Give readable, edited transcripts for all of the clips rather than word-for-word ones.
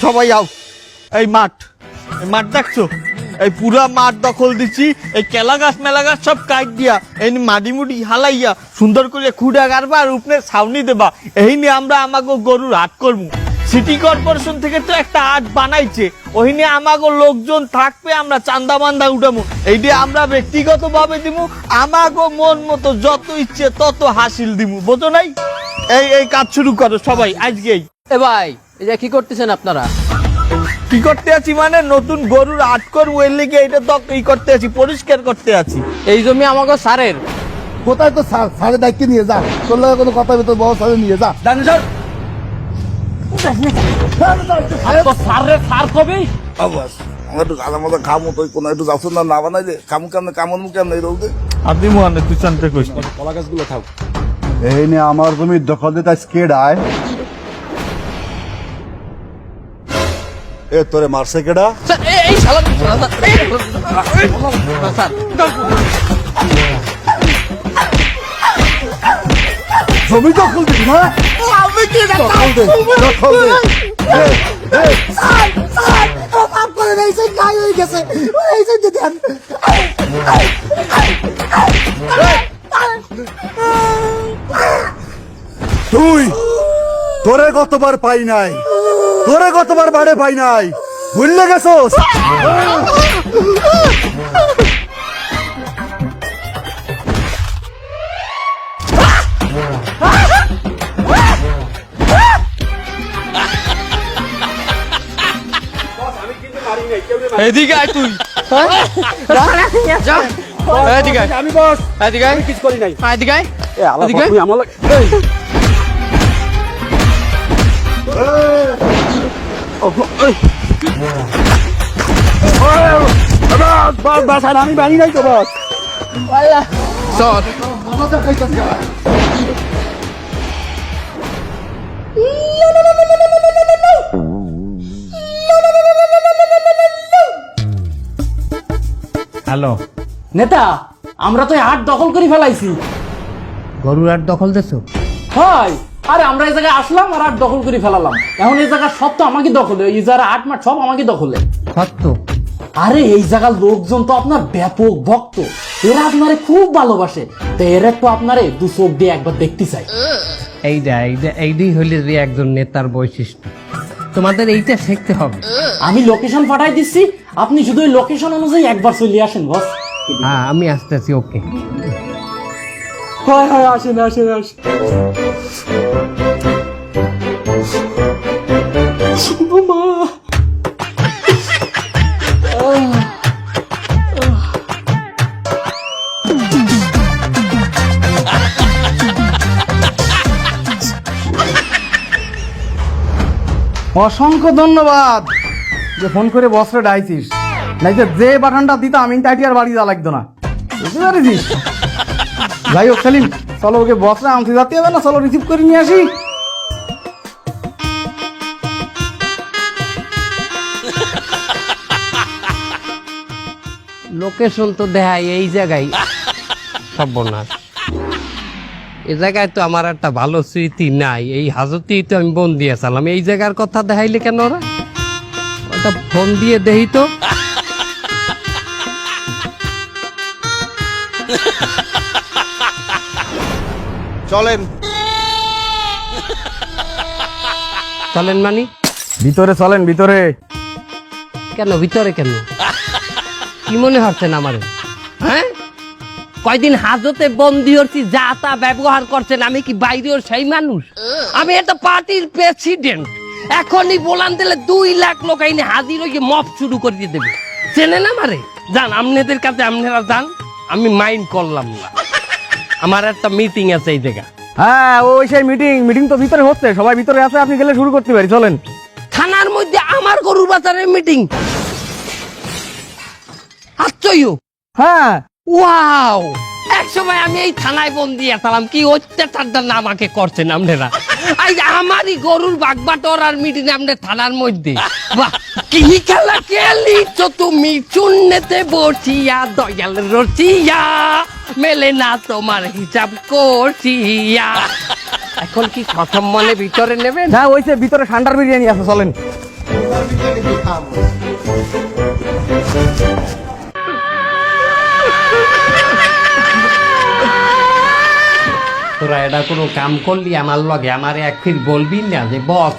সবাই আও, এই মাঠ দেখছো, এই পুরা মাঠ দখল দিচ্ছি। এই কেলা গাছ মেলা গাছ সব কাট দিয়া এই মাটি মুটি হালাইয়া সুন্দর করে খুঁড়া গাড়বা আর উপরে ছাউনি দেবা। এই নিয়ে আমরা আমাকে গরুর হাট করবো। সিটি কর্পোরেশন থেকে তো একটা হাট বানাইছে, ওই নিয়ে আমাকে লোকজন থাকবে, আমরা চান্দা মান্দা উঠাবো। এই দিয়ে আমরা ব্যক্তিগত ভাবে দিমু, আমাকে মন মতো যত ইচ্ছে তত হাসিল দিমু, বোঝো নাই? এই কাজ শুরু করো সবাই আজকেই। এ ভাই, এই যে কি করতেছেন আপনারা? কি করতে আছি মানে নতুন গরুর আট করবো, এর লিগে এটা তো ই করতে আছি, পরিষ্কার করতে আছি। এই জমি আমাকে সারের। কোথায় তো সারের দায়িত্ব নিয়ে যা, তোর লাগে কোনো কথা তো বড় সারে নিয়ে যা। সার কবে আবাস আমরা একটু গালা মতো খামো, তুই কোনো একটু যাচ্ছ না বানাইলে খামু কেমন কামন মুখ কেমন এই রোদে। আপনি মনে তুই জানতে কইস না। কলা গাছগুলো খাও। এই নিয়ে আমার জমির দখল দিতে স্কেড আয়। এ তোরে মারছে কেডা? এই শালা জমি দখল দিবি না? আমি কি দখল দে, দখল দে। তুই তোরে কতবার পাই নাই, তোরে কতবার বাড়ে পাই নাই, ভুললে গেছোস? এদিকে আয় তুই। এদিকে আয়। আমি বস, এদিকে আয়। কিছু করি নাই। এদিকে আয়। এ আল্লাহ, এদিকে আয়। তুই আমার আমি বাড়ি নাই তো বস। চল। হ্যালো নেতা, আমরা তো হাট দখল করে ফেলাইছি। গরুর হাট দখল দিছো? হয়, আরে আমরা এই জায়গায় আসলাম আর হাট দখল করে ফেলালাম। এখন এই জায়গা সব তো আমাকে দখলে, এই যারা হাট মাঠ সব আমাকে দখলে। সত্য? আরে এই জায়গার লোকজন তো আপনার ব্যাপক ভক্ত, এরা আপনারে খুব ভালোবাসে। তো এর একটু আপনারে দু চোখ দিয়ে একবার দেখতে চাই। এইটাই হইলে যে একজন নেতার বৈশিষ্ট্য। তোমাদের এইটা শিখতে হবে। আমি লোকেশন পাঠাই দিচ্ছি, আপনি শুধু ওই লোকেশন অনুযায়ী একবার চলে আসেন বস। হ্যাঁ, আমি আসতেছি। ওকে, হয় হয়, আসেন আসেন আসেন। মা, অসংখ্য ধন্যবাদ যে ফোন করে বসরে ডাইছিস, নাইতে যে বাটনটা দিতাম আমি তাইটি আর বাড়ি যা লাগতো না, বুঝতে পারিস? যাই হোক সেলিম, চলো ওকে বসরে আনতে যাতে হবে না, চলো রিসিভ করে নিয়ে আসি। লোকেশন তো দেখাই এই জায়গায়। সর্বনাশ, এই জায়গায় তো আমার একটা ভালো স্মৃতি নাই। এই হাজতেই তো আমি বোন দিয়েছিলাম। এই জায়গার কথা দেখাইলে কেন ওরা? ওটা ফোন দিয়ে দেই তো। চলেন চলেন মানি? ভিতরে চলেন, ভিতরে। কেন ভিতরে কেন? কি মনে হচ্ছেন আমারে? হ্যাঁ, কয়দিন হাজতে বন্দি হচ্ছি, যা তা ব্যবহার করছেন। আমি কি বাইরের সেই মানুষ? আমি একটা পার্টির প্রেসিডেন্ট। এখনই বলান দিলে 2 লাখ লোক আইনে হাজির হয়ে মপ শুরু করে দিয়ে দেবে। চেনেন আমারে? যান আপনাদের কাছে, আপনারা যান, আমি মাইন্ড করলাম না। আমার একটা মিটিং আছে এই জায়গা। হ্যাঁ, ওই সেই মিটিং তো ভিতরে হচ্ছে, সবাই ভিতরে আছে, আপনি গেলে শুরু করতে পারি। চলেন। থানার মধ্যে আমার গরুর বাজারের মিটিং? আশ্চর্য। হ্যাঁ, ওয়াও, এক সময় আমি এই থানায় বন্দি আসলাম, কি অত্যাচারটা না আমাকে করছেন আপনারা। আই আমারই গরুর বাগবাটর আর মিটিং আপনার থানার মধ্যে। বাহ, কি খেলা খেলিছো তুমি শূন্যতে বসিয়া, দয়াল রসিয়া মেলে না তোমার হিসাব করছিয়া। এখন কি প্রথম মনে ভিতরে নেবেন? না ওইসে ভিতরে ঠান্ডার বিরিয়ানি আছে, চলেন। তোরা এটা কোনো কাম করলি আমার লগে আমার এক ফির বলবি না যে বস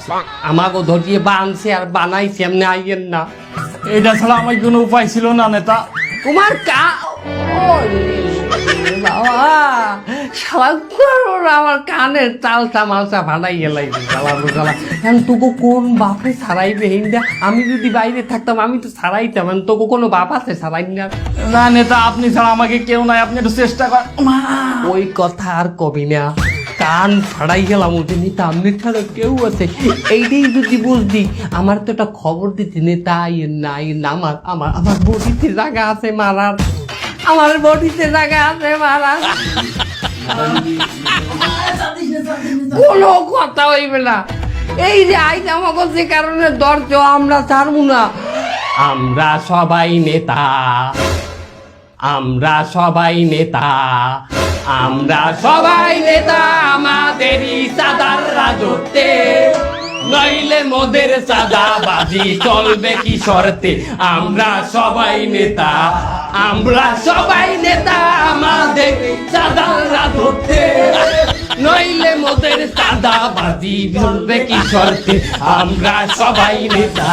আমাকে ধরিয়ে বানছে আর বানাইছে, এমনি আইয়েন না। এটা ছাড়া আমার কোনো উপায় ছিল না নেতা। তোমার আমার কানের চালটা মালটা ভাড়াই গেলাই তোকে কোন বাপে ছাড়াইবে হিন্দা? আমি যদি বাইরে থাকতাম আমি তো ছাড়াইতাম, তোকে কোনো বাপ আছে ছাড়াই না? না নেতা, আপনি ছাড়া আমাকে কেউ নাই, আপনি একটু চেষ্টা করেন। ওই কথা আর কবি না, কান ফাড়াই গেলাম ওদের নেতা, আমনের ছাড়া কেউ আছে এইটাই যদি বুঝতি। আমার তো একটা খবর দিতে নেতা আইয়েন না, আইয়েন না। আমার আমার আমার বডিতে জায়গা আছে মারার, আমার বডিতে জায়গা আছে মারার। কোনো কথা হইবে না। এই যে আইন আমাকে যে কারণে দরজ আমরা ছাড়বো না। আমরা সবাই নেতা, আমরা সবাই নেতা, আমরা সবাই নেতা, আমাদেরই সাদার রাজত্বে, নইলে মোদের সাদাবাজি চলবে কি শর্তে। আমরা সবাই নেতা, আমরা সবাই নেতা, আমাদের সাদার রাজত্বে, নইলে মোদের সাদাবাজি চলবে কি শর্তে। আমরা সবাই নেতা।